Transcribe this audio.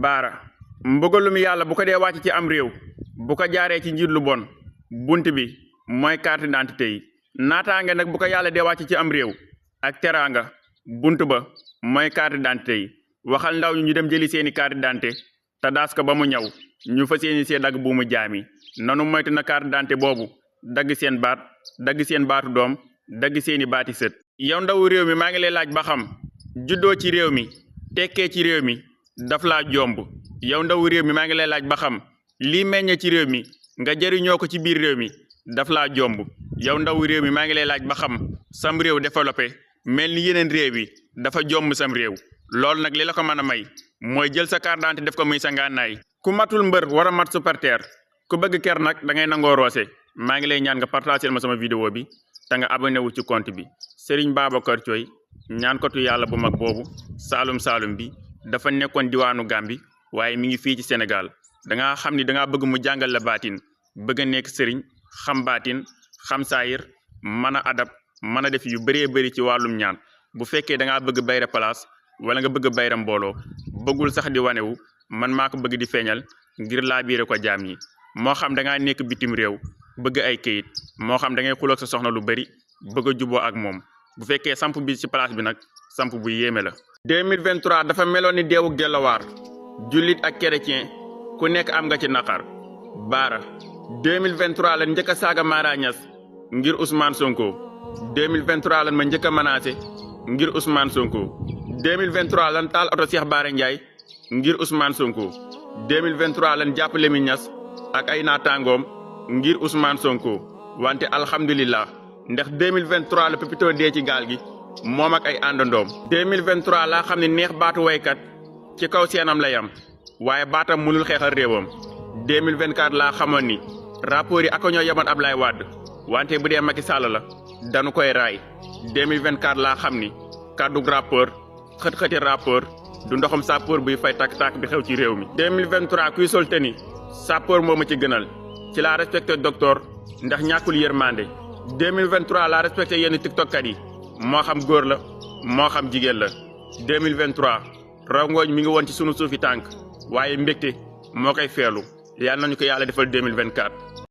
baara mbugalum yàlla bu ko dee wàcc ci am réew bu ko jaaree ci njiit lu bon bunt bi mooy carte d'identité yi naataange nag bu ko yàlla dee wàcc ci am réew ak teraanga bunt ba mooy carte d'identité yi waxal ndaw ñu dem jëli seeni carte d'identité te daas ko ba mu ñaw ñu fas yéene see dagg buumu jaami nanu moytu na carte d'identité boobu dagg seen baat dagg seen baatu doom dagg seeni baati sët yow ndawu réew mi maa ngi lay laaj ba xam juddoo ci réew mi tekkee ci réew mi daf laa jomb yow ndawu réew mi maa ngi lay laaj ba xam lii meññe ci réew mi nga jëriñoo ko ci biir réew mi daf laa jomb yow ndawu réew mi maa ngi lay laaj ba xam sam réew développé mel ni yeneen réew yi dafa jomb sam réew loolu nag li la ko mën a may mooy jël sa carte d'identité def ko muy sa ngànnaay ku matul mbër war a mat supporter ku bëgg ker nag da ngay nangoo roose maa ngi lay ñaan nga partager ma sama vidéo bi te nga abonné wu ci compte bi Serigne Babacar Thioye ñaankatu yàlla bu mag boobu saalum saalum bi dafa nekkoon diwaanu Gàmbi waaye mi ngi fii ci Sénégal danga xam ni danga bëgg mu jàngal la baatin bëgg a nekk sëriñ xam baatin xam saayir mën a adab mën a def yu bëree bëri ci wàllum ñaan bu fekkee dangaa bëgg bayra place wala nga bëgg bayra mbooloo bëggul sax di wanewu man maa ko bëgg di feeñal ngir laa biire ko jaam ñi moo xam dangaa nekk bitim réew bëgg ay kayit moo xam da ngay xuloog sa soxna lu bëri bëgg a juboo ak moom bu fekkee samp bi ci place bi nag samp bu yéeme la 2023 dafa meloon ni deewuk Delaware jullit ak chrétien ku nekk am nga ci naqar baara 2023 lan njëkk a saaga Mara Niass ngir Ousmane Sonko 2023 lan ma njëkk a menacé ngir Ousmane Sonko 2023 lan taal oto Cheikh Bara Ndiaye ngir Ousmane Sonko 2023 lan jàpp Lamine Niass ak ay naataangoom ngir Ousmane Sonko wante alhamdulillah ndax 2023 la Papito dee ci gaal gi moom ak ay àndandoom 2023 laa xam ne neex baatu waykat ci kaw seenam la yam waaye baatam mënul xeexal réewam 2024 laa xamoon ni rapport yi ak ñoo yemoon Ablaye Wade wante bu dee Macky Sall la danu koy raay 2024 laa xam ni kàddug rapport xët-xëti rapport du ndoxum sapeur buy fay tàkk-tàkk bi xew ci réew mi 2023 kuy sol teni sapeur moo ma ci gënal ci laa respecté docteur ndax ñàkkul yërmande 2023 laa respecté yenn tiktokkat yi moo xam góor la moo xam jigéen la 2023 rangooñ mi ngi woon ci sunu suufi tànk waaye mbégte moo koy feelu yàlla nañu ko yàlla defal 2024